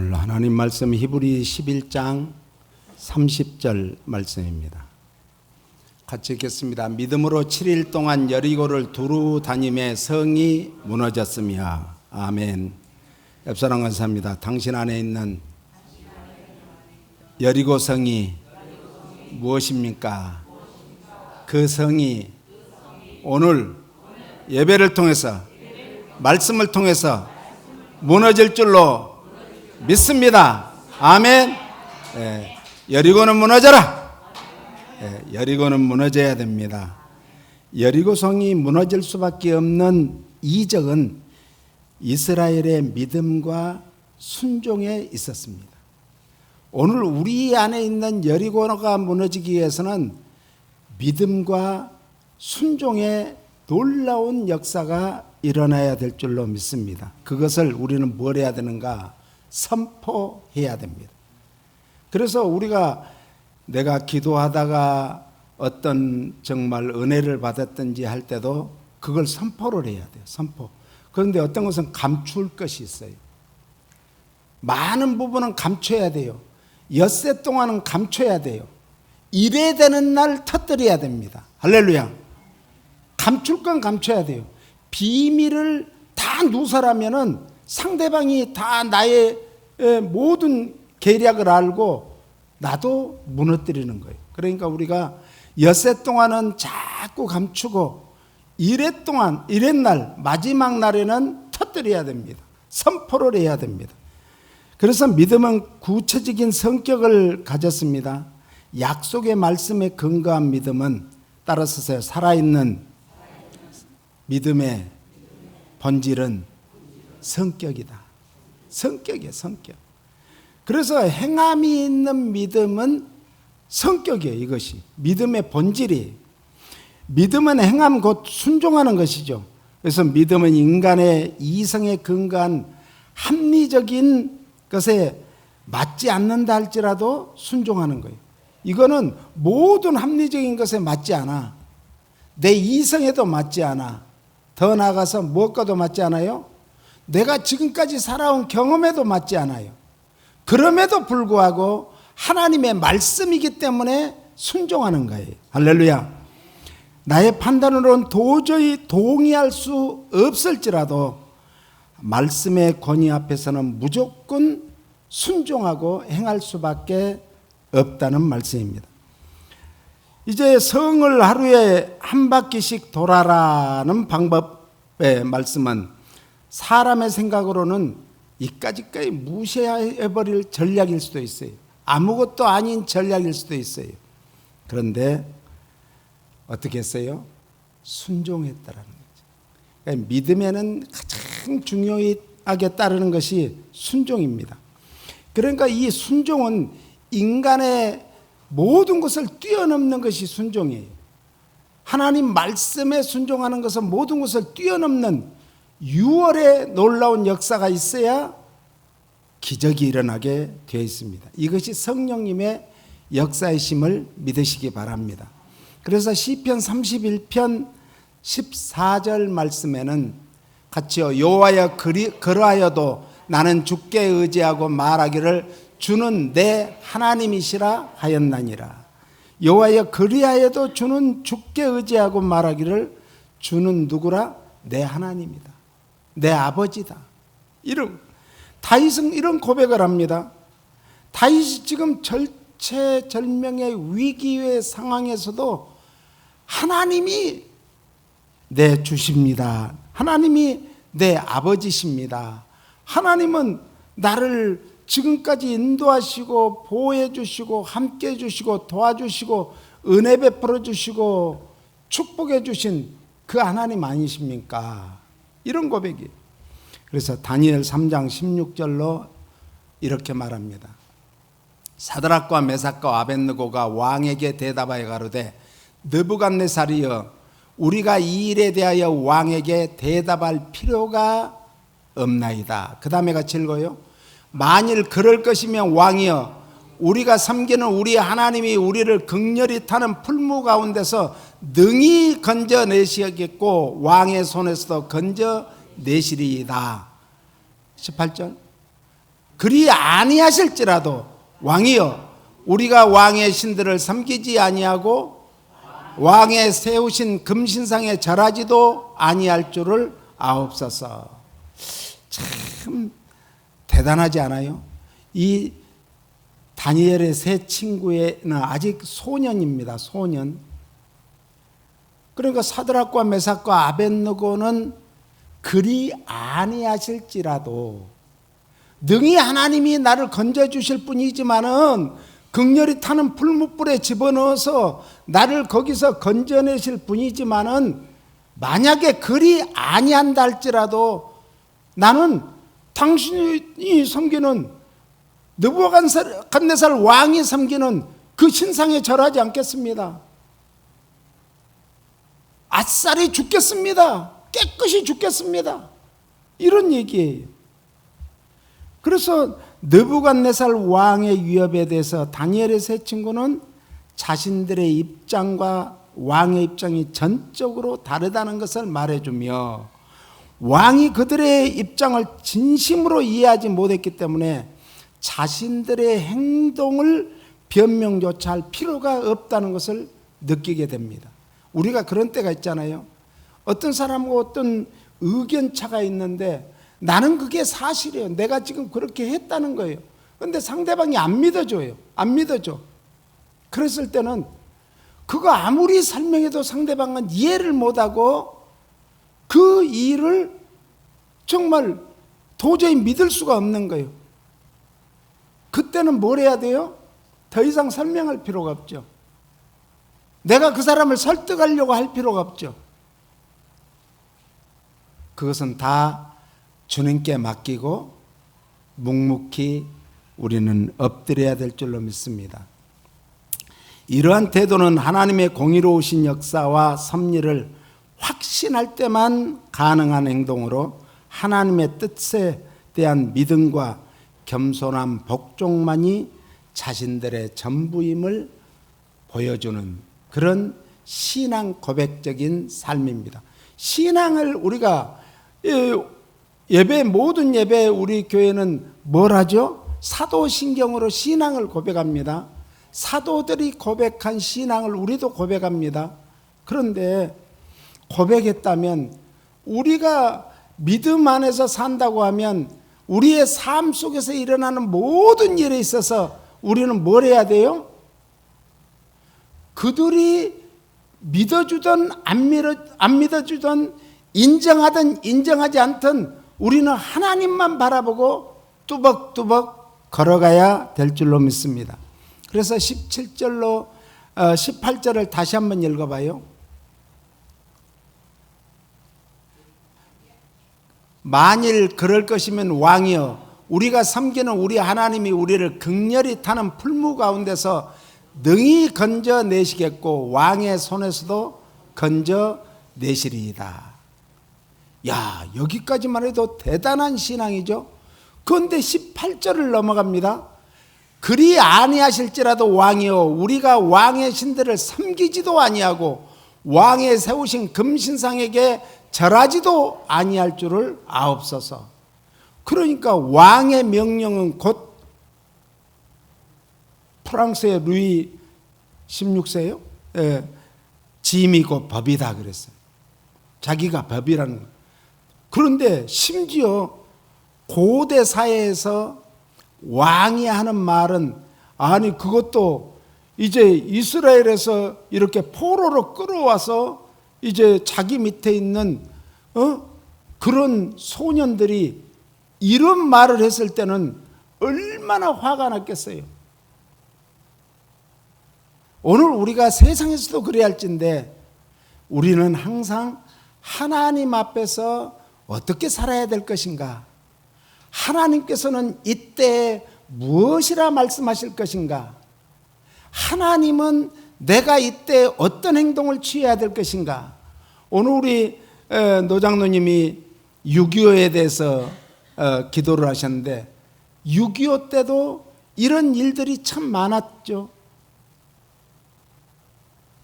오늘 하나님 말씀 히브리 11장 30절 말씀입니다. 같이 읽겠습니다. 믿음으로 7일 동안 여리고를 두루 다니며 성이 무너졌으며. 아멘. 옆사람 감사합니다. 당신 안에 있는 여리고 성이 무엇입니까? 그 성이 오늘 예배를 통해서 말씀을 통해서 무너질 줄로 믿습니다. 아멘. 여리고는 무너져라. 여리고는 무너져야 됩니다. 여리고성이 무너질 수밖에 없는 이적은 이스라엘의 믿음과 순종에 있었습니다. 오늘 우리 안에 있는 여리고가 무너지기 위해서는 믿음과 순종의 놀라운 역사가 일어나야 될 줄로 믿습니다. 그것을 우리는 뭘 해야 되는가? 선포해야 됩니다. 그래서 내가 기도하다가 어떤 정말 은혜를 받았든지 할 때도 그걸 선포를 해야 돼요. 선포. 그런데 어떤 것은 감출 것이 있어요. 많은 부분은 감춰야 돼요. 엿새 동안은 감춰야 돼요. 이래 되는 날 터뜨려야 됩니다. 할렐루야. 감출 건 감춰야 돼요. 비밀을 다 누설하면은 상대방이 다 나의 모든 계략을 알고 나도 무너뜨리는 거예요. 그러니까 우리가 엿새 동안은 자꾸 감추고 이랫날 마지막 날에는 터뜨려야 됩니다. 선포를 해야 됩니다. 그래서 믿음은 구체적인 성격을 가졌습니다. 약속의 말씀에 근거한 믿음은 따라서세요. 살아있는 믿음의 본질은 성격이다. 성격이에요. 성격. 그래서 행함이 있는 믿음은 성격이에요. 이것이 믿음의 본질이에요. 믿음은 행함 곧 순종하는 것이죠. 그래서 믿음은 인간의 이성에 근거한 합리적인 것에 맞지 않는다 할지라도 순종하는 거예요. 이거는 모든 합리적인 것에 맞지 않아. 내 이성에도 맞지 않아. 더 나아가서 무엇과도 맞지 않아요? 내가 지금까지 살아온 경험에도 맞지 않아요. 그럼에도 불구하고 하나님의 말씀이기 때문에 순종하는 거예요. 할렐루야. 나의 판단으로는 도저히 동의할 수 없을지라도 말씀의 권위 앞에서는 무조건 순종하고 행할 수밖에 없다는 말씀입니다. 이제 성을 하루에 한 바퀴씩 돌아라는 방법의 말씀은 사람의 생각으로는 이까지까지 무시해버릴 전략일 수도 있어요. 아무것도 아닌 전략일 수도 있어요. 그런데 어떻게 했어요? 순종했다라는 거죠. 그러니까 믿음에는 가장 중요하게 따르는 것이 순종입니다. 그러니까 이 순종은 인간의 모든 것을 뛰어넘는 것이 순종이에요. 하나님 말씀에 순종하는 것은 모든 것을 뛰어넘는 6월의 놀라운 역사가 있어야 기적이 일어나게 되어 있습니다. 이것이 성령님의 역사이심을 믿으시기 바랍니다. 그래서 시편 31편 14절 말씀에는 같이요. 여호와여 그러하여도 나는 주께 의지하고 말하기를 주는 내 하나님이시라 하였나니라. 여호와여 그리하여도 주는 주께 의지하고 말하기를 주는 누구라? 내 하나님이다. 내 아버지다. 다윗은 이런 고백을 합니다. 다윗이 지금 절체절명의 위기의 상황에서도 하나님이 내 주십니다. 하나님이 내 아버지십니다. 하나님은 나를 지금까지 인도하시고 보호해 주시고 함께 해 주시고 도와주시고 은혜 베풀어 주시고 축복해 주신 그 하나님 아니십니까? 이런 고백이. 그래서 다니엘 3장 16절로 이렇게 말합니다. 사드락과 메삭과 아벳느고가 왕에게 대답하여 가로되 느부갓네살이여 우리가 이 일에 대하여 왕에게 대답할 필요가 없나이다. 그 다음에 같이 읽어요. 만일 그럴 것이면 왕이여 우리가 섬기는 우리 하나님이 우리를 극렬히 타는 풀무 가운데서 능히 건져내시겠고 왕의 손에서도 건져내시리이다. 18절. 그리 아니하실지라도 왕이여 우리가 왕의 신들을 섬기지 아니하고 왕의 세우신 금신상에 절하지도 아니할 줄을 아옵소서. 참 대단하지 않아요? 이 다니엘의 세 친구는 아직 소년입니다. 소년. 그러니까 사드락과 메삭과 아벳느고는 그리 아니하실지라도 능히 하나님이 나를 건져주실 뿐이지만은 극렬히 타는 풀무불에 집어넣어서 나를 거기서 건져내실 뿐이지만은 만약에 그리 아니한다 할지라도 나는 당신이 섬기는 느부갓네살 왕이 섬기는 그 신상에 절하지 않겠습니다. 아싸리 죽겠습니다. 깨끗이 죽겠습니다. 이런 얘기예요. 그래서 느부갓네살 왕의 위협에 대해서 다니엘의 세 친구는 자신들의 입장과 왕의 입장이 전적으로 다르다는 것을 말해주며 왕이 그들의 입장을 진심으로 이해하지 못했기 때문에 자신들의 행동을 변명조차 할 필요가 없다는 것을 느끼게 됩니다. 우리가 그런 때가 있잖아요. 어떤 사람과 어떤 의견차가 있는데 나는 그게 사실이에요. 내가 지금 그렇게 했다는 거예요. 그런데 상대방이 안 믿어줘요. 안 믿어줘. 그랬을 때는 그거 아무리 설명해도 상대방은 이해를 못하고 그 일을 정말 도저히 믿을 수가 없는 거예요. 그때는 뭘 해야 돼요? 더 이상 설명할 필요가 없죠. 내가 그 사람을 설득하려고 할 필요가 없죠. 그것은 다 주님께 맡기고 묵묵히 우리는 엎드려야 될 줄로 믿습니다. 이러한 태도는 하나님의 공의로우신 역사와 섭리를 확신할 때만 가능한 행동으로 하나님의 뜻에 대한 믿음과 겸손한 복종만이 자신들의 전부임을 보여주는 그런 신앙 고백적인 삶입니다. 신앙을 우리가 예배, 모든 예배 우리 교회는 뭘 하죠? 사도신경으로 신앙을 고백합니다. 사도들이 고백한 신앙을 우리도 고백합니다. 그런데 고백했다면 우리가 믿음 안에서 산다고 하면 우리의 삶 속에서 일어나는 모든 일에 있어서 우리는 뭘 해야 돼요? 그들이 믿어주든 안 믿어주든 인정하든 인정하지 않든 우리는 하나님만 바라보고 뚜벅뚜벅 걸어가야 될 줄로 믿습니다. 그래서 17절로 18절을 다시 한번 읽어봐요. 만일 그럴 것이면 왕이여 우리가 섬기는 우리 하나님이 우리를 극렬히 타는 풀무 가운데서 능히 건져내시겠고 왕의 손에서도 건져내시리이다. 야, 여기까지만 해도 대단한 신앙이죠. 그런데 18절을 넘어갑니다. 그리 아니하실지라도 왕이여 우리가 왕의 신들을 섬기지도 아니하고 왕의 세우신 금신상에게 절하지도 아니할 줄을 아옵소서. 그러니까 왕의 명령은 곧 프랑스의 루이 16세요. 예, 짐이고 법이다 그랬어요. 자기가 법이라는 거예요. 그런데 심지어 고대 사회에서 왕이 하는 말은 아니 그것도 이제 이스라엘에서 이렇게 포로로 끌어와서 이제 자기 밑에 있는 그런 소년들이 이런 말을 했을 때는 얼마나 화가 났겠어요. 오늘 우리가 세상에서도 그래야 할진데 우리는 항상 하나님 앞에서 어떻게 살아야 될 것인가? 하나님께서는 이때 무엇이라 말씀하실 것인가? 하나님은 내가 이때 어떤 행동을 취해야 될 것인가? 오늘 우리 노장로님이 6.25에 대해서 기도를 하셨는데 6.25 때도 이런 일들이 참 많았죠.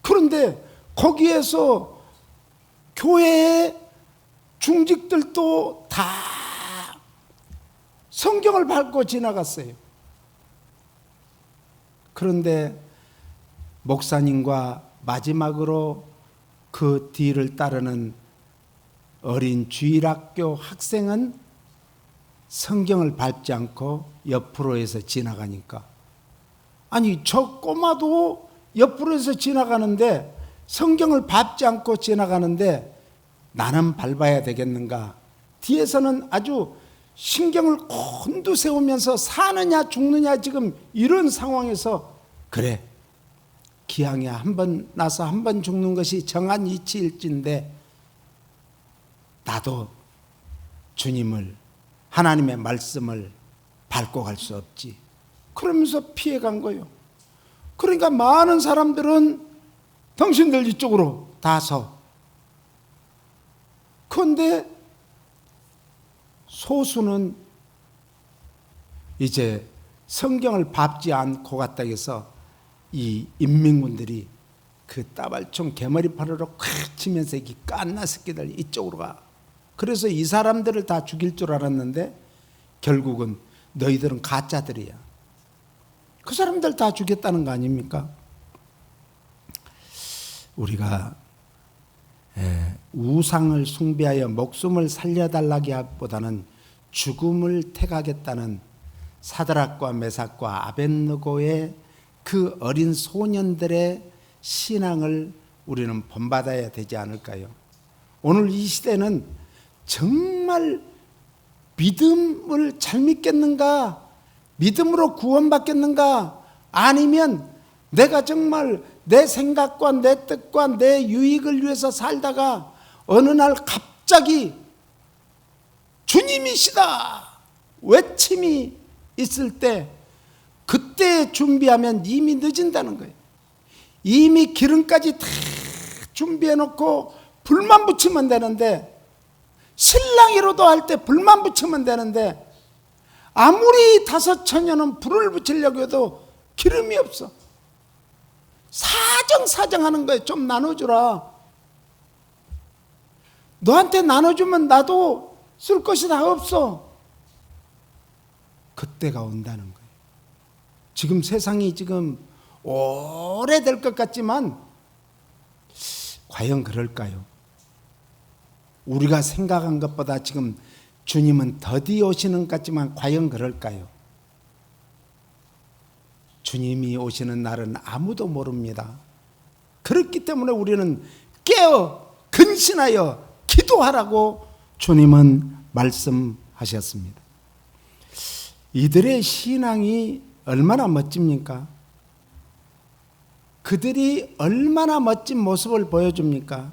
그런데 거기에서 교회의 중직들도 다 성경을 밟고 지나갔어요. 그런데 목사님과 마지막으로 그 뒤를 따르는 어린 주일학교 학생은 성경을 밟지 않고 옆으로 해서 지나가니까, 아니 저 꼬마도 옆으로 해서 지나가는데 성경을 밟지 않고 지나가는데 나는 밟아야 되겠는가? 뒤에서는 아주 신경을 곤두세우면서 사느냐 죽느냐 지금 이런 상황에서, 그래 기왕이야 한번 나서 한 번 죽는 것이 정한 이치일진데 나도 주님을, 하나님의 말씀을 밟고 갈 수 없지. 그러면서 피해간 거예요. 그러니까 많은 사람들은 당신들 이쪽으로 다 서. 그런데 소수는 이제 성경을 밟지 않고 갔다 해서 이 인민군들이 그 따발총 개머리판으로 콱 치면서 이 깐나 새끼들 이쪽으로 가. 그래서 이 사람들을 다 죽일 줄 알았는데 결국은 너희들은 가짜들이야. 그 사람들 다 죽였다는 거 아닙니까? 우리가 우상을 숭배하여 목숨을 살려달라기보다는 죽음을 택하겠다는 사드락과 메삭과 아벳느고의 그 어린 소년들의 신앙을 우리는 본받아야 되지 않을까요? 오늘 이 시대는 정말 믿음을 잘 믿겠는가? 믿음으로 구원받겠는가? 아니면 내가 정말 내 생각과 내 뜻과 내 유익을 위해서 살다가 어느 날 갑자기 주님이시다 외침이 있을 때 그때 준비하면 이미 늦은다는 거예요. 이미 기름까지 다 준비해 놓고 불만 붙이면 되는데, 신랑이로도 할 때 불만 붙이면 되는데 아무리 5,000년은 불을 붙이려고 해도 기름이 없어. 사정하는 거예요. 좀 나눠주라. 너한테 나눠주면 나도 쓸 것이 다 없어. 그때가 온다는 거예요. 지금 세상이 지금 오래될 것 같지만 과연 그럴까요? 우리가 생각한 것보다 지금 주님은 더디 오시는 것 같지만 과연 그럴까요? 주님이 오시는 날은 아무도 모릅니다. 그렇기 때문에 우리는 깨어 근신하여 기도하라고 주님은 말씀하셨습니다. 이들의 신앙이 얼마나 멋집니까? 그들이 얼마나 멋진 모습을 보여줍니까?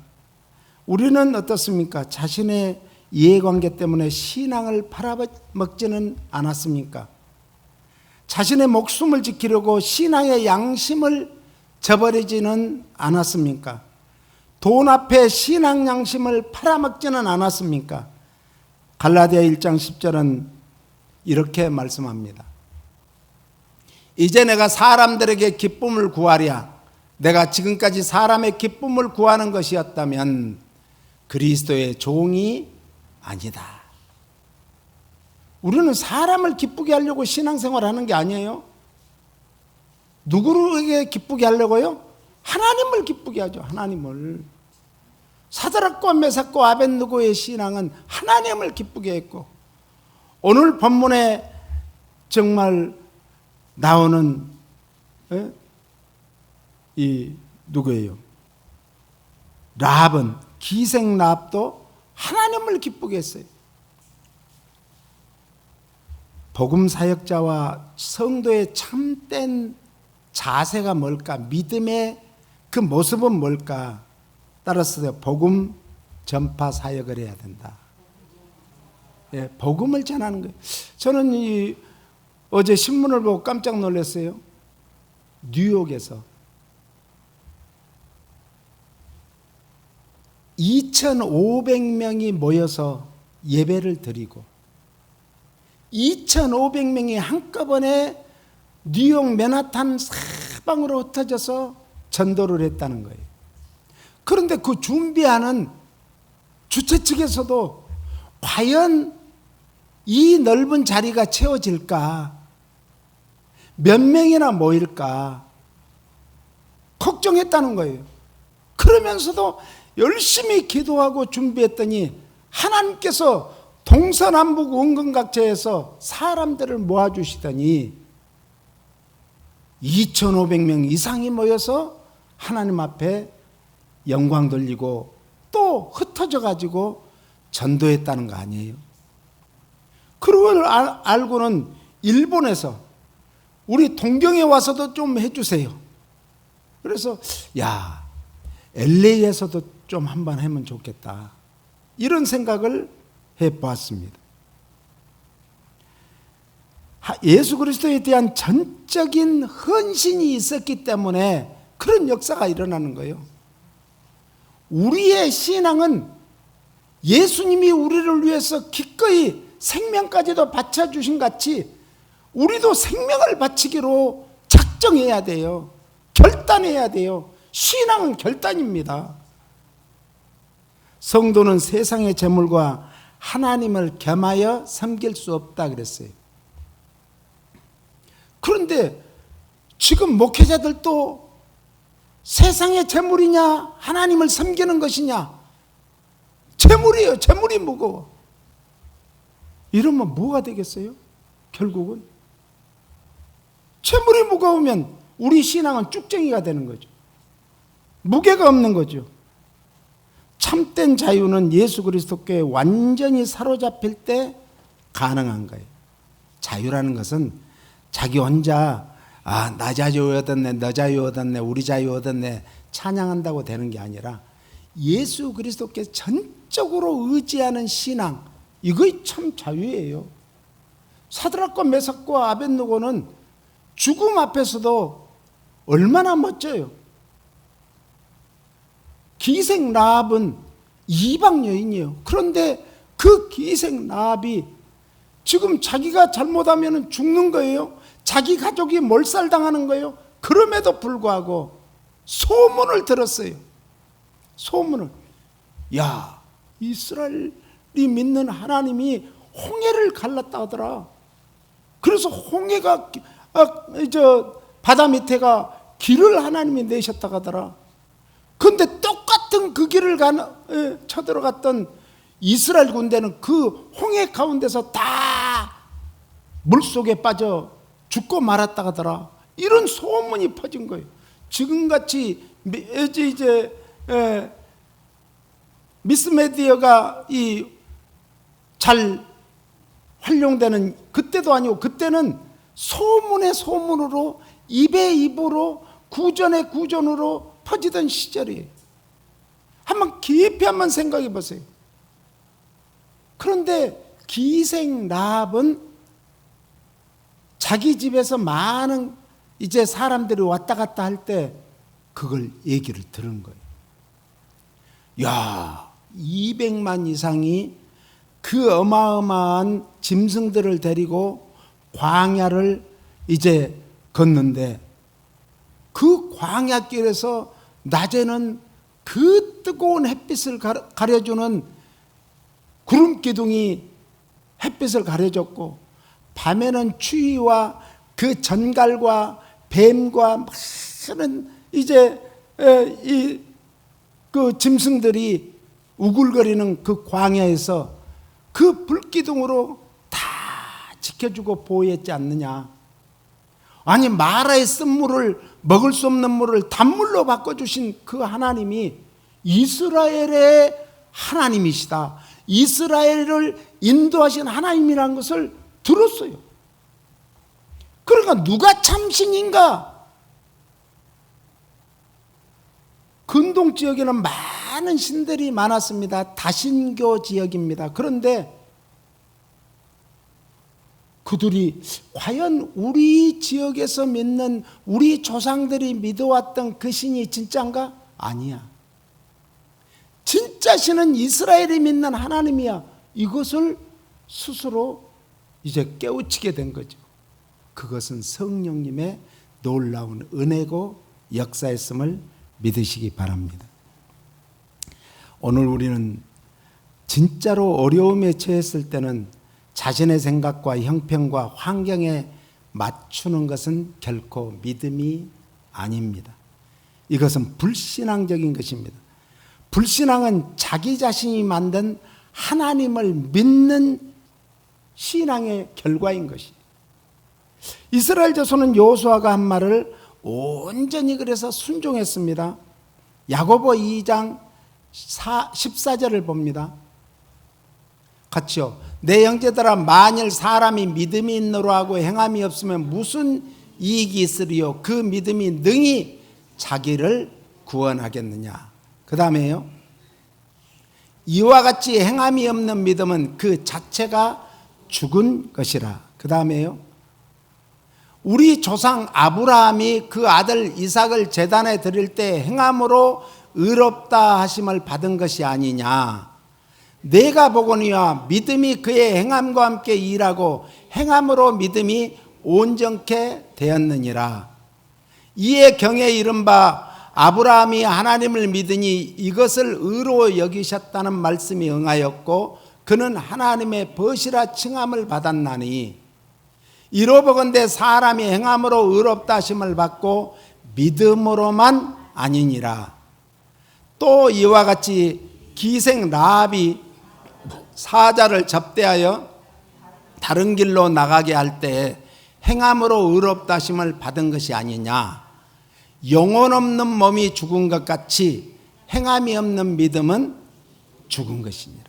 우리는 어떻습니까? 자신의 이해관계 때문에 신앙을 팔아먹지는 않았습니까? 자신의 목숨을 지키려고 신앙의 양심을 저버리지는 않았습니까? 돈 앞에 신앙 양심을 팔아먹지는 않았습니까? 갈라디아 1장 10절은 이렇게 말씀합니다. 이제 내가 사람들에게 기쁨을 구하랴. 내가 지금까지 사람의 기쁨을 구하는 것이었다면 그리스도의 종이 아니다. 우리는 사람을 기쁘게 하려고 신앙생활 하는 게 아니에요. 누구에게 기쁘게 하려고요? 하나님을 기쁘게 하죠. 하나님을. 사드락과 메삭과 아벳느고의 신앙은 하나님을 기쁘게 했고, 오늘 본문에 정말 나오는 이 누구예요? 라합은, 기생 라합도 하나님을 기쁘게 했어요. 복음 사역자와 성도의 참된 자세가 뭘까? 믿음의 그 모습은 뭘까? 따라서 복음 전파 사역을 해야 된다. 예, 복음을 전하는 거예요. 저는 어제 신문을 보고 깜짝 놀랐어요. 뉴욕에서 2,500명이 모여서 예배를 드리고 2,500명이 한꺼번에 뉴욕 맨하탄 사방으로 흩어져서 전도를 했다는 거예요. 그런데 그 준비하는 주최 측에서도 과연 이 넓은 자리가 채워질까? 몇 명이나 모일까? 걱정했다는 거예요. 그러면서도 열심히 기도하고 준비했더니 하나님께서 동서남북 원근각지에서 사람들을 모아주시더니 2,500명 이상이 모여서 하나님 앞에 영광 돌리고 또 흩어져 가지고 전도했다는 거 아니에요. 그걸 알고는 일본에서 우리 동경에 와서도 좀 해주세요. 그래서 야, LA에서도 좀 한번 하면 좋겠다, 이런 생각을 해보았습니다. 예수 그리스도에 대한 전적인 헌신이 있었기 때문에 그런 역사가 일어나는 거예요. 우리의 신앙은 예수님이 우리를 위해서 기꺼이 생명까지도 바쳐주신 같이 우리도 생명을 바치기로 작정해야 돼요. 결단해야 돼요. 신앙은 결단입니다. 성도는 세상의 재물과 하나님을 겸하여 섬길 수 없다 그랬어요. 그런데 지금 목회자들도 세상의 재물이냐 하나님을 섬기는 것이냐, 재물이에요. 재물이 무거워. 이러면 뭐가 되겠어요? 결국은 재물이 무거우면 우리 신앙은 쭉쟁이가 되는 거죠. 무게가 없는 거죠. 참된 자유는 예수 그리스도께 완전히 사로잡힐 때 가능한 거예요. 자유라는 것은 자기 혼자 나 자유 얻었네, 너 자유 얻었네, 우리 자유 얻었네 찬양한다고 되는 게 아니라 예수 그리스도께 전적으로 의지하는 신앙, 이것이 참 자유예요. 사드락과 메삭과 아벳느고는 죽음 앞에서도 얼마나 멋져요. 기생 라합은 이방 여인이에요. 그런데 그 기생 라합이 지금 자기가 잘못하면 죽는 거예요. 자기 가족이 몰살당하는 거예요. 그럼에도 불구하고 소문을 들었어요. 소문을. 야, 이스라엘이 믿는 하나님이 홍해를 갈랐다 하더라. 그래서 홍해가 바다 밑에가 길을 하나님이 내셨다 하더라. 그런데 똑같은 그 길을 쳐들어갔던 이스라엘 군대는 그 홍해 가운데서 다 물속에 빠져 죽고 말았다 하더라. 이런 소문이 퍼진 거예요. 지금같이 미스메디어가 잘 활용되는 그때도 아니고, 그때는 소문의 소문으로 입의 입으로 구전의 구전으로 퍼지던 시절이에요. 한번 깊이 한번 생각해 보세요. 그런데 기생 라합은 자기 집에서 많은 사람들이 왔다 갔다 할 때 그걸 얘기를 들은 거예요. 야, 200만 이상이 그 어마어마한 짐승들을 데리고 광야를 걷는데 그 광야길에서 낮에는 그 뜨거운 햇빛을 가려주는 구름 기둥이 햇빛을 가려줬고, 밤에는 추위와 그 전갈과 뱀과 많은 그 짐승들이 우글거리는 그 광야에서 그 불기둥으로 다 지켜주고 보호했지 않느냐. 아니, 마라의 쓴물을, 먹을 수 없는 물을 단물로 바꿔주신 그 하나님이 이스라엘의 하나님이시다, 이스라엘을 인도하신 하나님이라는 것을 들었어요. 그러니까 누가 참신인가? 근동 지역에는 많은 신들이 많았습니다. 다신교 지역입니다. 그런데 그들이 과연 우리 지역에서 믿는 우리 조상들이 믿어왔던 그 신이 진짜인가? 아니야. 진짜 신은 이스라엘이 믿는 하나님이야. 이것을 스스로 깨우치게 된 거죠. 그것은 성령님의 놀라운 은혜고 역사였음을 믿으시기 바랍니다. 오늘 우리는 진짜로 어려움에 처했을 때는 자신의 생각과 형편과 환경에 맞추는 것은 결코 믿음이 아닙니다. 이것은 불신앙적인 것입니다. 불신앙은 자기 자신이 만든 하나님을 믿는 신앙의 결과인 것이에요. 이스라엘 자손은 여호수아가 한 말을 온전히 그래서 순종했습니다. 야고보 2장 14절을 봅니다. 같이요. 내 형제들아, 만일 사람이 믿음이 있노라 하고 행함이 없으면 무슨 이익이 있으리요? 그 믿음이 능히 자기를 구원하겠느냐. 그 다음에요. 이와 같이 행함이 없는 믿음은 그 자체가 죽은 것이라. 그 다음에요. 우리 조상 아브라함이 그 아들 이삭을 제단에 드릴 때 행함으로 의롭다 하심을 받은 것이 아니냐. 내가 보거니와 믿음이 그의 행함과 함께 일하고 행함으로 믿음이 온전케 되었느니라. 이에 경에 이른 바 아브라함이 하나님을 믿으니 이것을 의로 여기셨다는 말씀이 응하였고 그는 하나님의 벗이라 칭함을 받았나니 이로보건대 사람이 행함으로 의롭다 하심을 받고 믿음으로만 아니니라. 또 이와 같이 기생 라합이 사자를 접대하여 다른 길로 나가게 할 때 행함으로 의롭다 하심을 받은 것이 아니냐. 영혼 없는 몸이 죽은 것 같이 행함이 없는 믿음은 죽은 것이니라.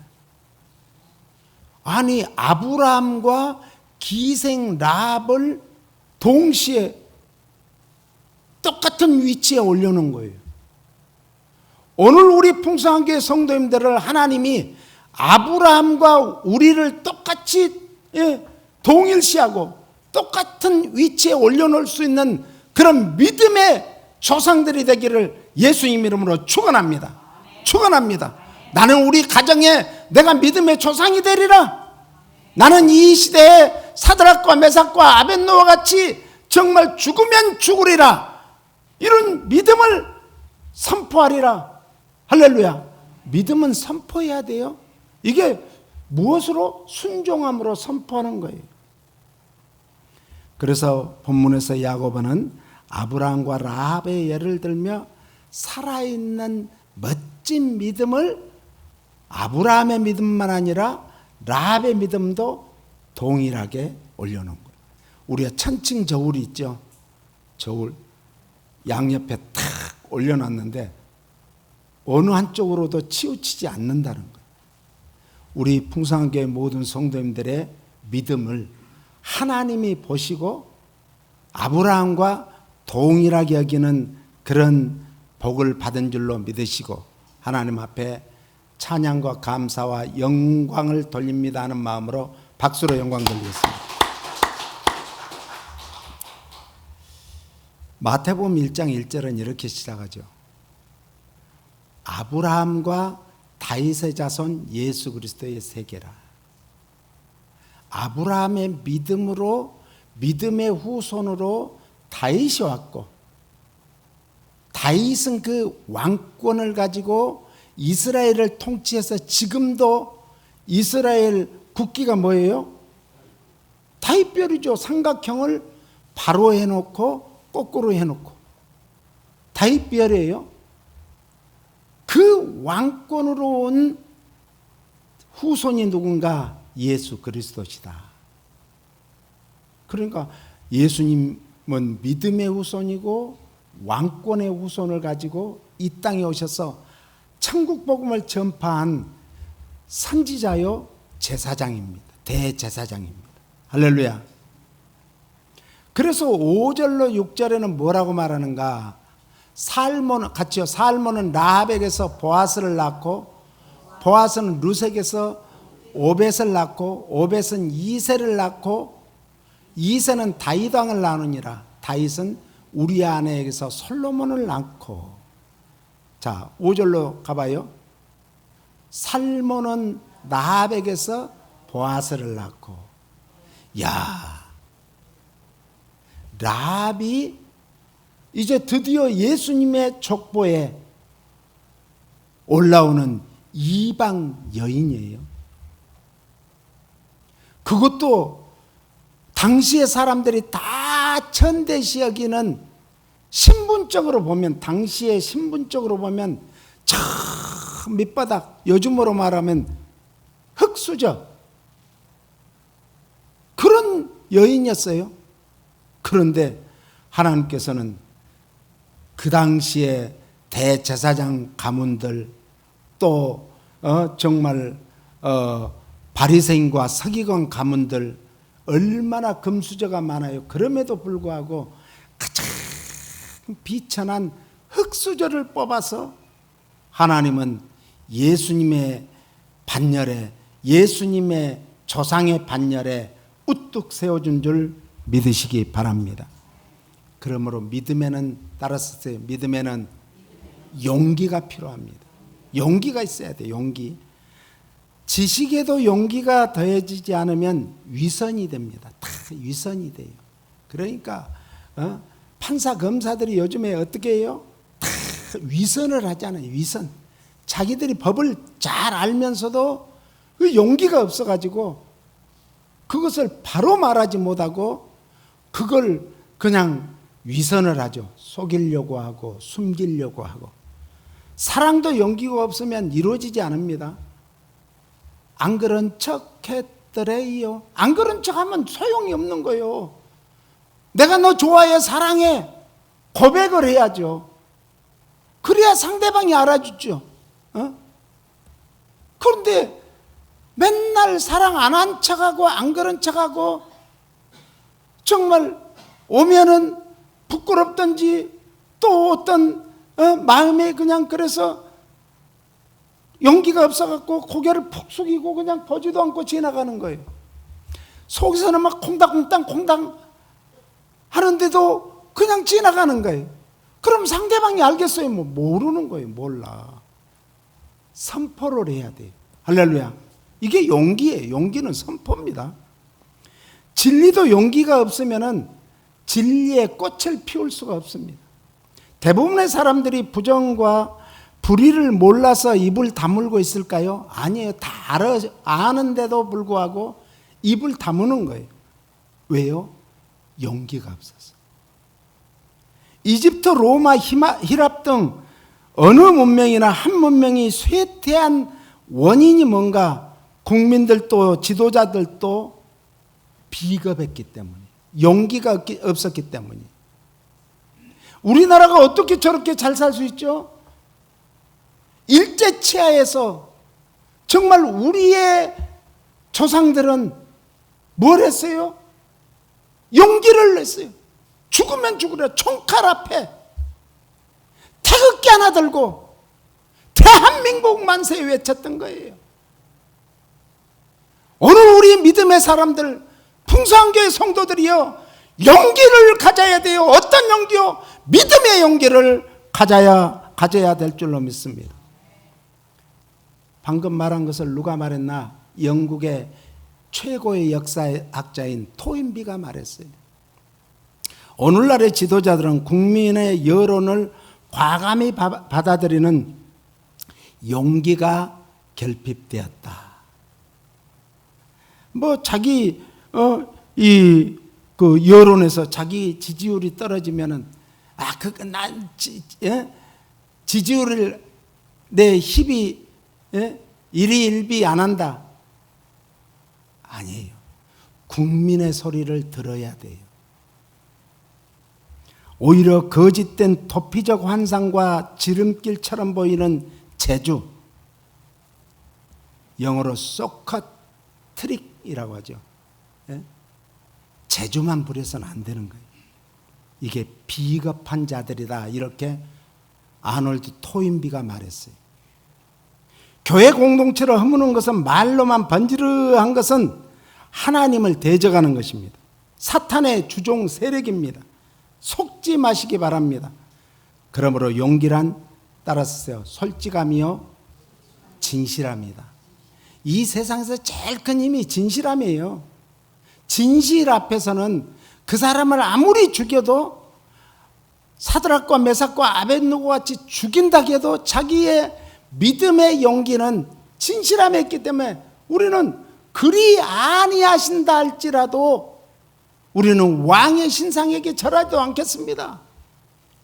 아니, 아브라함과 기생 라합을 동시에 똑같은 위치에 올려놓은 거예요. 오늘 우리 풍성한교회 성도님들을 하나님이 아브라함과 우리를 똑같이 동일시하고 똑같은 위치에 올려놓을 수 있는 그런 믿음의 조상들이 되기를 예수님 이름으로 축원합니다. 축원합니다. 나는 우리 가정에 내가 믿음의 조상이 되리라. 나는 이 시대에 사드락과 메삭과 아벳노와 같이 정말 죽으면 죽으리라. 이런 믿음을 선포하리라. 할렐루야. 믿음은 선포해야 돼요. 이게 무엇으로? 순종함으로 선포하는 거예요. 그래서 본문에서 야고보는 아브라함과 라합의 예를 들며 살아있는 멋진 믿음을 아브라함의 믿음만 아니라 라합의 믿음도 동일하게 올려놓은 거예요. 우리가 천칭 저울이 있죠. 저울 양옆에 탁 올려놨는데 어느 한쪽으로도 치우치지 않는다는 거예요. 우리 풍성한교회 모든 성도님들의 믿음을 하나님이 보시고 아브라함과 동일하게 여기는 그런 복을 받은 줄로 믿으시고 하나님 앞에 찬양과 감사와 영광을 돌립니다 하는 마음으로 박수로 영광 돌리겠습니다. 마태복음 1장 1절은 이렇게 시작하죠. 아브라함과 다윗의 자손 예수 그리스도의 세계라. 아브라함의 믿음으로 믿음의 후손으로 다윗이 왔고 다윗은 그 왕권을 가지고 이스라엘을 통치해서 지금도 이스라엘 국기가 뭐예요? 다윗별이죠. 삼각형을 바로 해놓고 거꾸로 해놓고 다윗별이에요. 그 왕권으로 온 후손이 누군가? 예수 그리스도시다. 그러니까 예수님은 믿음의 후손이고 왕권의 후손을 가지고 이 땅에 오셔서 천국 복음을 전파한 선지자요 제사장입니다. 대제사장입니다. 할렐루야. 그래서 5절로 6절에는 뭐라고 말하는가? 살몬 같이요. 살몬은 라합에게서 보아스를 낳고 보아스는 루색에서 오벳을 낳고 오벳은 이새를 낳고 이새는 다윗 왕을 낳으니라. 다윗은 우리아 아내에게서 솔로몬을 낳고. 자, 5절로 가봐요. 살몬은 라합에게서 보아스를 낳고. 야, 라합이 이제 드디어 예수님의 족보에 올라오는 이방 여인이에요. 그것도 당시의 사람들이 다 천대시 여기는 신분적으로 보면, 당시의 신분적으로 보면 저 밑바닥, 요즘으로 말하면 흙수저, 그런 여인이었어요. 그런데 하나님께서는 그 당시에 대제사장 가문들, 또 정말 바리새인과 서기관 가문들, 얼마나 금수저가 많아요. 그럼에도 불구하고 가장 비천한 흙수저를 뽑아서 하나님은 예수님의 반열에, 예수님의 조상의 반열에 우뚝 세워준 줄 믿으시기 바랍니다. 그러므로 믿음에는, 따라서 믿음에는 용기가 필요합니다. 용기가 있어야 돼요. 용기. 지식에도 용기가 더해지지 않으면 위선이 됩니다. 다 위선이 돼요. 그러니까 판사 검사들이 요즘에 어떻게 해요? 다 위선을 하잖아요. 위선. 자기들이 법을 잘 알면서도 그 용기가 없어가지고 그것을 바로 말하지 못하고 그걸 그냥 위선을 하죠. 속이려고 하고 숨기려고 하고. 사랑도 용기가 없으면 이루어지지 않습니다. 안 그런 척 했더래요. 안 그런 척 하면 소용이 없는 거예요. 내가 너 좋아해, 사랑해, 고백을 해야죠. 그래야 상대방이 알아주죠. 그런데 맨날 사랑 안 한 척하고 안 그런 척하고 정말 오면은 부끄럽던지 또 어떤 마음에 그냥 그래서 용기가 없어갖고 고개를 푹 숙이고 그냥 보지도 않고 지나가는 거예요. 속에서는 막 콩닥콩닥 하는데도 그냥 지나가는 거예요. 그럼 상대방이 알겠어요? 뭐 모르는 거예요. 몰라. 선포를 해야 돼요. 할렐루야. 이게 용기예요. 용기는 선포입니다. 진리도 용기가 없으면은 진리의 꽃을 피울 수가 없습니다. 대부분의 사람들이 부정과 불의를 몰라서 입을 다물고 있을까요? 아니에요. 다 아는데도 불구하고 입을 다무는 거예요. 왜요? 용기가 없어서. 이집트, 로마, 히랍 등 어느 문명이나 한 문명이 쇠퇴한 원인이 뭔가? 국민들도 지도자들도 비겁했기 때문에, 용기가 없었기 때문에. 우리나라가 어떻게 저렇게 잘 살 수 있죠? 일제치하에서 정말 우리의 조상들은 뭘 했어요? 용기를 냈어요. 죽으면 죽으라. 총칼 앞에 태극기 하나 들고 대한민국 만세 외쳤던 거예요. 오늘 우리 믿음의 사람들, 풍성교회 성도들이요, 용기를 가져야 돼요. 어떤 용기요? 믿음의 용기를 가져야 될 줄로 믿습니다. 방금 말한 것을 누가 말했나? 영국의 최고의 역사학자인 토인비가 말했어요. 오늘날의 지도자들은 국민의 여론을 과감히 받아들이는 용기가 결핍되었다. 뭐 자기 그 여론에서 자기 지지율이 떨어지면은 지지율을 내 힘이 일희일비 안 한다. 아니에요. 국민의 소리를 들어야 돼요. 오히려 거짓된 도피적 환상과 지름길처럼 보이는 재주, 영어로 소커트릭이라고 하죠. 재주만 부려서는 안 되는 거예요. 이게 비겁한 자들이다, 이렇게 아놀드 토인비가 말했어요. 교회 공동체를 허무는 것은, 말로만 번지르한 것은 하나님을 대적하는 것입니다. 사탄의 주종 세력입니다. 속지 마시기 바랍니다. 그러므로 용기란, 따라서요, 솔직함이요 진실함이다. 이 세상에서 제일 큰 힘이 진실함이에요. 진실 앞에서는 그 사람을 아무리 죽여도, 사드락과 메삭과 아벳느고 같이 죽인다 해도 자기의 믿음의 용기는 진실함에 있기 때문에 우리는 그리 아니하신다 할지라도 우리는 왕의 신상에게 절하지도 않겠습니다.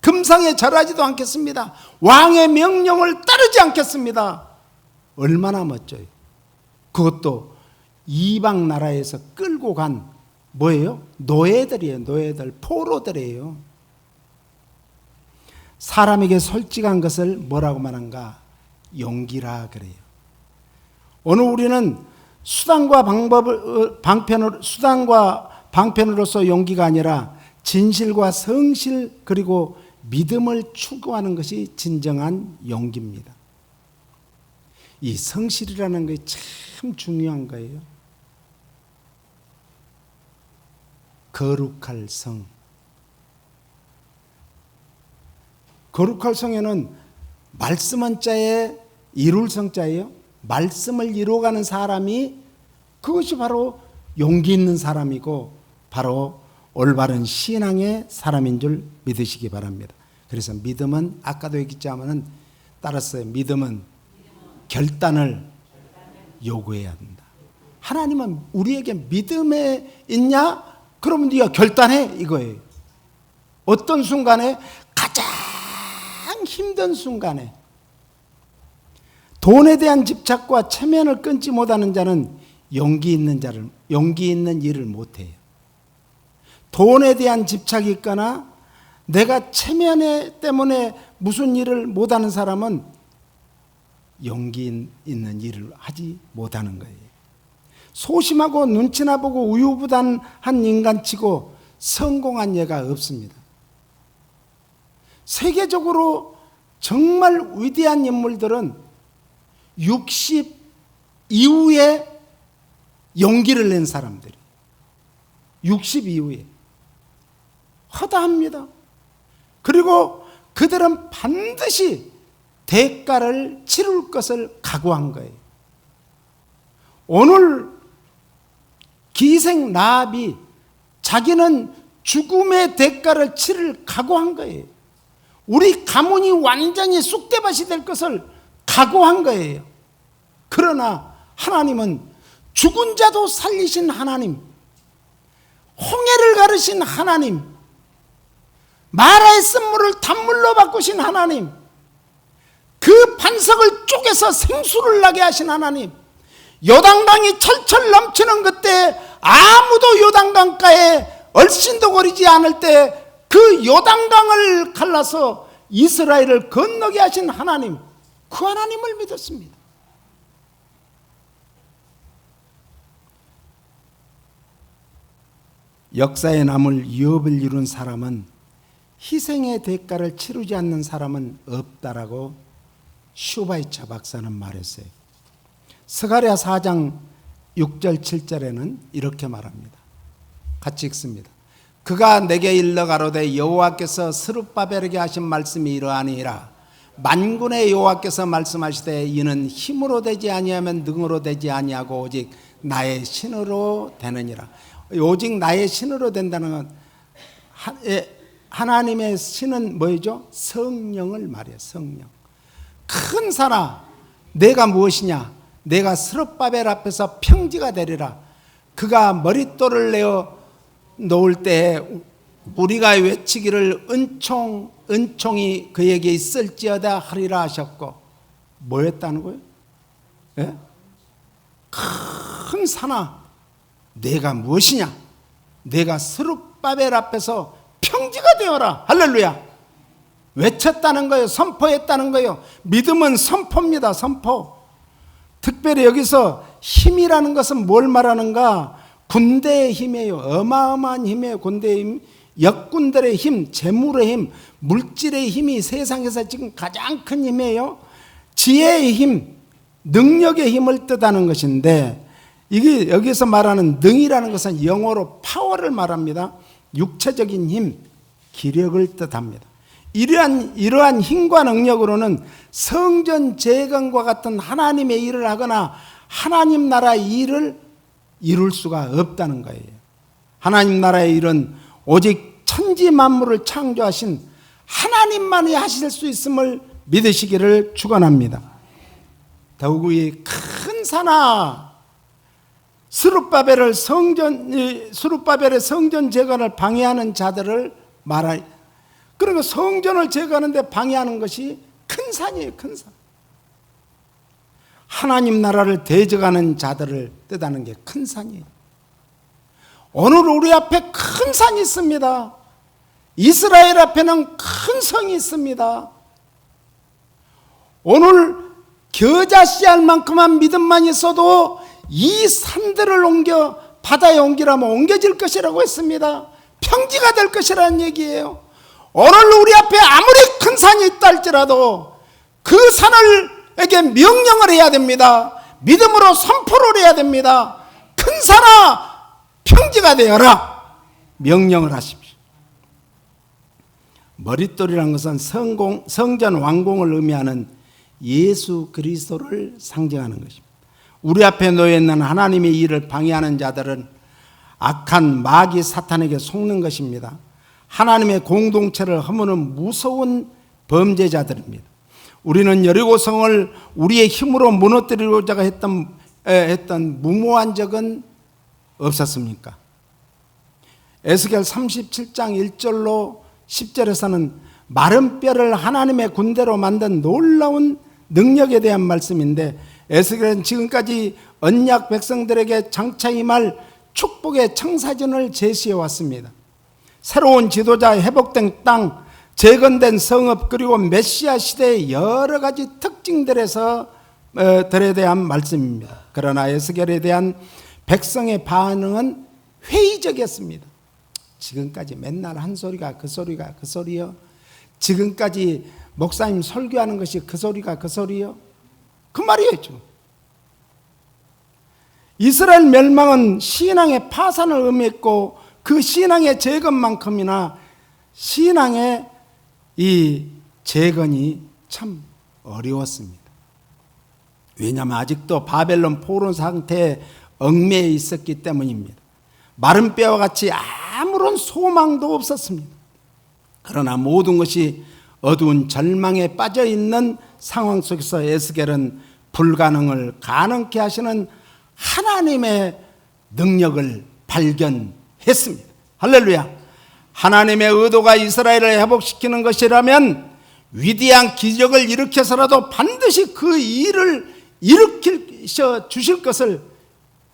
금상에 절하지도 않겠습니다. 왕의 명령을 따르지 않겠습니다. 얼마나 멋져요. 그것도 이방 나라에서 끌고 간 뭐예요? 노예들이에요. 노예들, 포로들이에요. 사람에게 솔직한 것을 뭐라고 말한가? 용기라 그래요. 오늘 우리는 수단과 방편으로서 용기가 아니라 진실과 성실 그리고 믿음을 추구하는 것이 진정한 용기입니다. 이 성실이라는 것이 참 중요한 거예요. 거룩할 성. 거룩할 성에는 말씀한 자에 이룰 성자예요. 말씀을 이루어가는 사람이 그것이 바로 용기 있는 사람이고 바로 올바른 신앙의 사람인 줄 믿으시기 바랍니다. 그래서 믿음은 아까도 얘기했지만은 따랐어요. 믿음은 결단을 요구해야 한다. 하나님은 우리에게 믿음에 있냐? 그러면 네가 결단해 이거예요. 어떤 순간에? 가장 힘든 순간에 돈에 대한 집착과 체면을 끊지 못하는 자는 용기 있는 일을 못해요. 돈에 대한 집착이 있거나 내가 체면 때문에 무슨 일을 못하는 사람은 용기 있는 일을 하지 못하는 거예요. 소심하고 눈치나 보고 우유부단한 인간치고 성공한 예가 없습니다. 세계적으로 정말 위대한 인물들은 60 이후에 용기를 낸 사람들이 60 이후에 허다합니다. 그리고 그들은 반드시 대가를 치를 것을 각오한 거예요. 오늘 기생 라합이 자기는 죽음의 대가를 치를 각오한 거예요. 우리 가문이 완전히 쑥대밭이 될 것을 각오한 거예요. 그러나 하나님은 죽은 자도 살리신 하나님, 홍해를 가르신 하나님, 마라의 쓴물을 단물로 바꾸신 하나님, 그 반석을 쪼개서 생수를 나게 하신 하나님, 요단강이 철철 넘치는 그때 아무도 요단강가에 얼씬도 거리지 않을 때 그 요단강을 갈라서 이스라엘을 건너게 하신 하나님, 그 하나님을 믿었습니다. 역사에 남을 유업을 이룬 사람은 희생의 대가를 치르지 않는 사람은 없다라고 슈바이처 박사는 말했어요. 스가랴 4장 6절 7절에는 이렇게 말합니다. 같이 읽습니다. 그가 내게 일러 가로되 여호와께서 스룹바벨에게 하신 말씀이 이러하니라. 만군의 여호와께서 말씀하시되 이는 힘으로 되지 아니하면 능으로 되지 아니하고 오직 나의 신으로 되느니라. 오직 나의 신으로 된다는 건 하나님의 신은 뭐죠? 성령을 말해요. 성령. 큰 사나 내가 무엇이냐? 내가 스룹바벨 앞에서 평지가 되리라. 그가 머릿돌을 내어 놓을 때 우리가 외치기를 은총이 그에게 있을지어다 하리라 하셨고, 뭐였다는 거예요? 예? 큰 산아 내가 무엇이냐? 내가 스룹바벨 앞에서 평지가 되어라. 할렐루야. 외쳤다는 거예요. 선포했다는 거예요. 믿음은 선포입니다. 선포. 특별히 여기서 힘이라는 것은 뭘 말하는가? 군대의 힘이에요. 어마어마한 힘이에요. 군대의 힘, 역군들의 힘, 재물의 힘, 물질의 힘이 세상에서 지금 가장 큰 힘이에요. 지혜의 힘, 능력의 힘을 뜻하는 것인데, 이게 여기서 말하는 능이라는 것은 영어로 파워를 말합니다. 육체적인 힘, 기력을 뜻합니다. 이러한 힘과 능력으로는 성전 재건과 같은 하나님의 일을 하거나 하나님 나라의 일을 이룰 수가 없다는 거예요. 하나님 나라의 일은 오직 천지 만물을 창조하신 하나님만이 하실 수 있음을 믿으시기를 축원합니다. 더욱이 큰 산아 스룹바벨의 성전 재건을 방해하는 자들을 말하니, 그러니까 성전을 재건하는데 방해하는 것이 큰 산이에요. 큰 산. 하나님 나라를 대적하는 자들을 뜻하는 게 큰 산이에요. 오늘 우리 앞에 큰 산이 있습니다. 이스라엘 앞에는 큰 성이 있습니다. 오늘 겨자씨알 만큼만 믿음만 있어도 이 산들을 옮겨 바다에 옮기라면 옮겨질 것이라고 했습니다. 평지가 될 것이라는 얘기예요. 오늘 우리 앞에 아무리 큰 산이 있다 할지라도 그 산을에게 명령을 해야 됩니다. 믿음으로 선포를 해야 됩니다. 큰 산아 평지가 되어라, 명령을 하십시오. 머릿돌이라는 것은 성전 완공을 의미하는 예수 그리스도를 상징하는 것입니다. 우리 앞에 놓여 있는 하나님의 일을 방해하는 자들은 악한 마귀 사탄에게 속는 것입니다. 하나님의 공동체를 허무는 무서운 범죄자들입니다. 우리는 여리고성을 우리의 힘으로 무너뜨리고자 했던 무모한 적은 없었습니까? 에스겔 37장 1절로 10절에서는 마른 뼈를 하나님의 군대로 만든 놀라운 능력에 대한 말씀인데, 에스겔은 지금까지 언약 백성들에게 장차 임할 축복의 청사진을 제시해 왔습니다. 새로운 지도자, 회복된 땅, 재건된 성읍, 그리고 메시아 시대의 여러 가지 특징들에 대한 말씀입니다. 그러나 에스겔에 대한 백성의 반응은 회의적이었습니다. 지금까지 맨날 한 소리가 그 소리가 그 소리요? 지금까지 목사님 설교하는 것이 그 소리가 그 소리요? 그 말이었죠. 이스라엘 멸망은 신앙의 파산을 의미했고, 그 신앙의 재건만큼이나 신앙의 이 재건이 참 어려웠습니다. 왜냐하면 아직도 바벨론 포로 상태에 얽매여 있었기 때문입니다. 마른 뼈와 같이 아무런 소망도 없었습니다. 그러나 모든 것이 어두운 절망에 빠져 있는 상황 속에서 에스겔은 불가능을 가능케 하시는 하나님의 능력을 발견했습니다. 할렐루야. 하나님의 의도가 이스라엘을 회복시키는 것이라면 위대한 기적을 일으켜서라도 반드시 그 일을 일으켜 주실 것을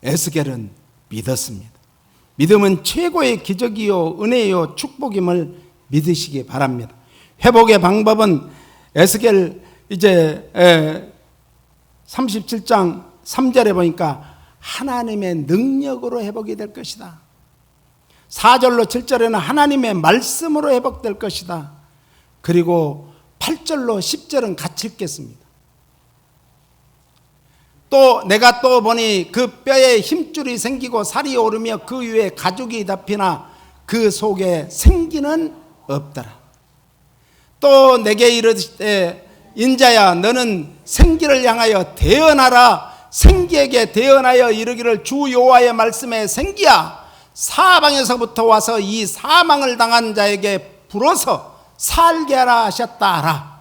에스겔은 믿었습니다. 믿음은 최고의 기적이요 은혜요 축복임을 믿으시기 바랍니다. 회복의 방법은 에스겔 이제 37장 3절에 보니까 하나님의 능력으로 회복이 될 것이다. 4절로 7절에는 하나님의 말씀으로 회복될 것이다. 그리고 8절로 10절은 같이 읽겠습니다. 또 내가 또 보니 그 뼈에 힘줄이 생기고 살이 오르며 그 위에 가죽이 덮이나 그 속에 생기는 없더라. 또 내게 이르되 인자야 너는 생기를 향하여 대언하라. 생기에게 대언하여 이르기를 주 여호와의 말씀에 생기야 사방에서부터 와서 이 사망을 당한 자에게 불어서 살게 하라 하셨다 하라.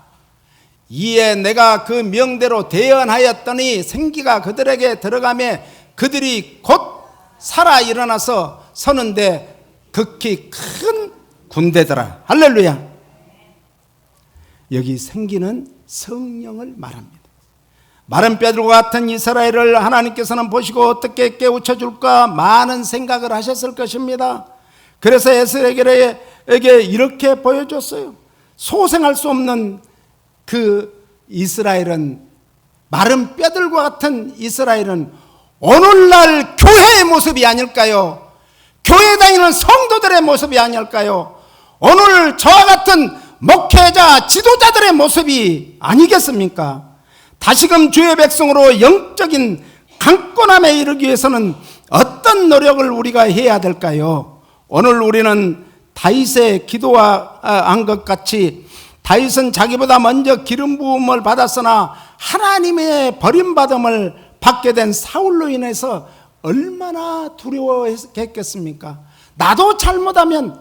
이에 내가 그 명대로 대언하였더니 생기가 그들에게 들어가며 그들이 곧 살아 일어나서 서는데 극히 큰 군대더라. 할렐루야. 여기 생기는 성령을 말합니다. 마른 뼈들과 같은 이스라엘을 하나님께서는 보시고 어떻게 깨우쳐줄까 많은 생각을 하셨을 것입니다. 그래서 에스겔에게 이렇게 보여줬어요. 소생할 수 없는 그 이스라엘은, 마른 뼈들과 같은 이스라엘은 오늘날 교회의 모습이 아닐까요? 교회 다니는 성도들의 모습이 아닐까요? 오늘 저와 같은 목회자, 지도자들의 모습이 아니겠습니까? 다시금 주의 백성으로 영적인 강권함에 이르기 위해서는 어떤 노력을 우리가 해야 될까요? 오늘 우리는 다윗의 기도한 것 같이 다윗은 자기보다 먼저 기름 부음을 받았으나 하나님의 버림받음을 받게 된 사울로 인해서 얼마나 두려워했겠습니까? 나도 잘못하면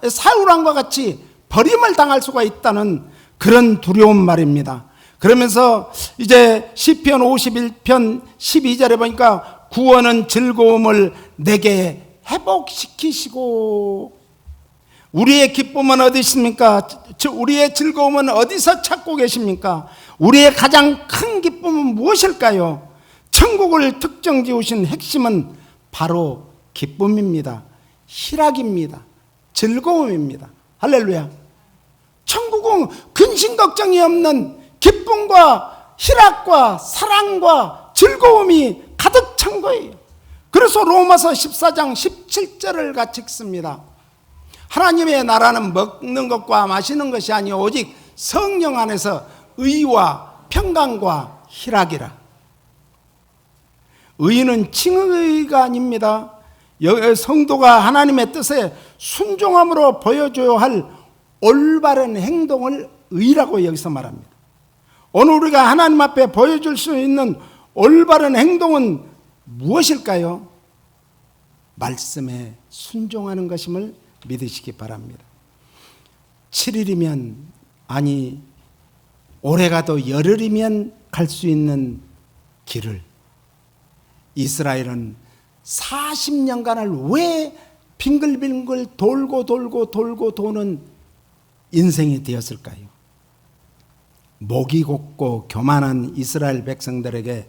사울왕과 같이 버림을 당할 수가 있다는 그런 두려운 말입니다. 그러면서 이제 시편 51편 12절에 보니까 구원은 즐거움을 내게 회복시키시고, 우리의 기쁨은 어디 있습니까? 우리의 즐거움은 어디서 찾고 계십니까? 우리의 가장 큰 기쁨은 무엇일까요? 천국을 특정 지으신 핵심은 바로 기쁨입니다. 희락입니다. 즐거움입니다. 할렐루야. 천국은 근심 걱정이 없는 기쁨과 희락과 사랑과 즐거움이 가득 찬 거예요. 그래서 로마서 14장 17절을 같이 읽습니다. 하나님의 나라는 먹는 것과 마시는 것이 아니요 오직 성령 안에서 의와 평강과 희락이라. 의는 칭의가 아닙니다. 성도가 하나님의 뜻에 순종함으로 보여줘야 할 올바른 행동을 의라고 여기서 말합니다. 오늘 우리가 하나님 앞에 보여줄 수 있는 올바른 행동은 무엇일까요? 말씀에 순종하는 것임을 믿으시기 바랍니다. 7일이면, 아니 올해가도 열흘이면 갈 수 있는 길을 이스라엘은 40년간을 왜 빙글빙글 돌고 도는 인생이 되었을까요? 목이 곱고 교만한 이스라엘 백성들에게는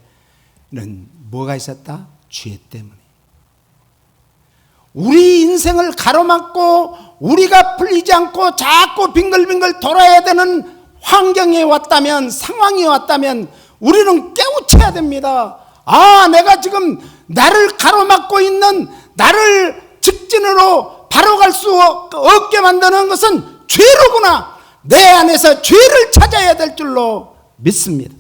뭐가 있었다? 죄 때문에. 우리 인생을 가로막고 우리가 풀리지 않고 자꾸 빙글빙글 돌아야 되는 환경에 왔다면, 상황이 왔다면 우리는 깨우쳐야 됩니다. 아, 내가 지금 나를 가로막고 있는, 나를 직진으로 바로 갈 수 없게 만드는 것은 죄로구나. 내 안에서 죄를 찾아야 될 줄로 믿습니다.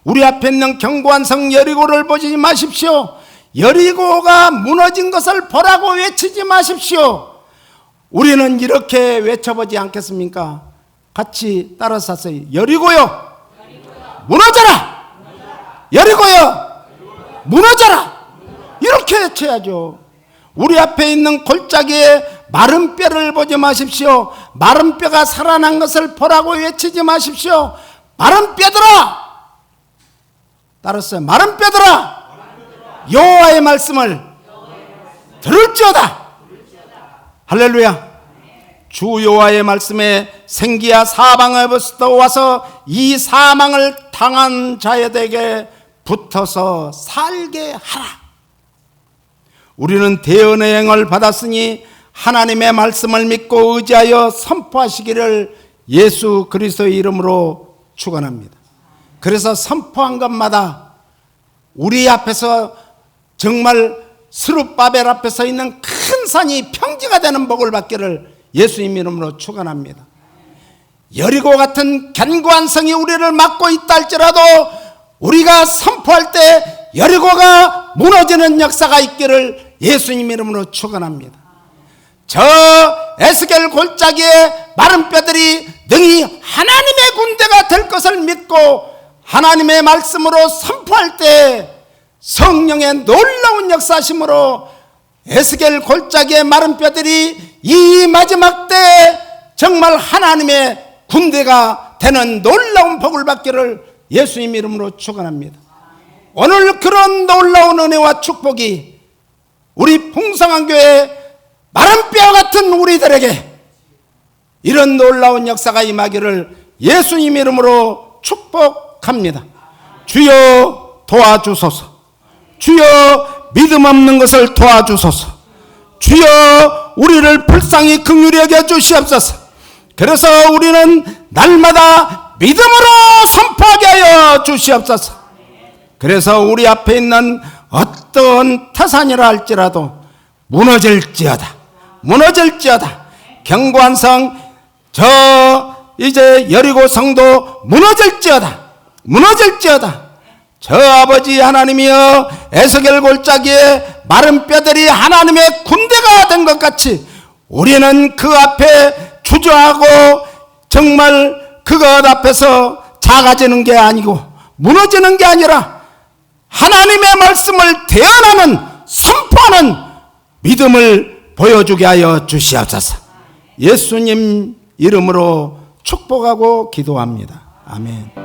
우리 앞에 있는 견고한 성 여리고를 보지 마십시오. 여리고가 무너진 것을 보라고 외치지 마십시오. 우리는 이렇게 외쳐보지 않겠습니까? 같이 따라서 하세요. 여리고요, 무너져라! 여리고요, 무너져라! 이렇게 외쳐야죠. 우리 앞에 있는 골짜기에 마른 뼈를 보지 마십시오. 마른 뼈가 살아난 것을 보라고 외치지 마십시오. 마른 뼈들아! 따랐어요. 마른 뼈들아! 여호와의 말씀을 들을지어다. 할렐루야. 주 여호와의 말씀에 생기야 사방에부터 와서 이 사망을 당한 자에게 붙어서 살게 하라. 우리는 대언의 행을 받았으니 하나님의 말씀을 믿고 의지하여 선포하시기를 예수 그리스도의 이름으로 축원합니다. 그래서 선포한 것마다 우리 앞에서 정말 스룹바벨 앞에 서 있는 큰 산이 평지가 되는 복을 받기를 예수님 이름으로 축원합니다. 여리고 같은 견고한 성이 우리를 막고 있다 할지라도 우리가 선포할 때 여리고가 무너지는 역사가 있기를 예수님 이름으로 축원합니다. 저 에스겔 골짜기에 마른 뼈들이 능히 하나님의 군대가 될 것을 믿고 하나님의 말씀으로 선포할 때 성령의 놀라운 역사심으로 에스겔 골짜기의 마른 뼈들이 이 마지막 때 정말 하나님의 군대가 되는 놀라운 복을 받기를 예수님 이름으로 축원합니다. 오늘 그런 놀라운 은혜와 축복이 우리 풍성한 교회 마른 뼈 같은 우리들에게 이런 놀라운 역사가 임하기를 예수님 이름으로 축복합니다. 주여 도와주소서. 주여 믿음 없는 것을 도와주소서. 주여 우리를 불쌍히 긍휼히 여겨 주시옵소서. 그래서 우리는 날마다 믿음으로 선포하게 하여 주시옵소서. 그래서 우리 앞에 있는 어떤 타산이라 할지라도 무너질지어다, 무너질지어다. 견고한 성, 저 이제 여리고 성도 무너질지어다, 무너질지어다. 저 아버지 하나님이여, 에스겔 골짜기에 마른 뼈들이 하나님의 군대가 된 것 같이 우리는 그 앞에 주저하고 정말 그것 앞에서 작아지는 게 아니고 무너지는 게 아니라 하나님의 말씀을 대언하는, 선포하는 믿음을 보여주게 하여 주시옵소서. 예수님 이름으로 축복하고 기도합니다. 아멘.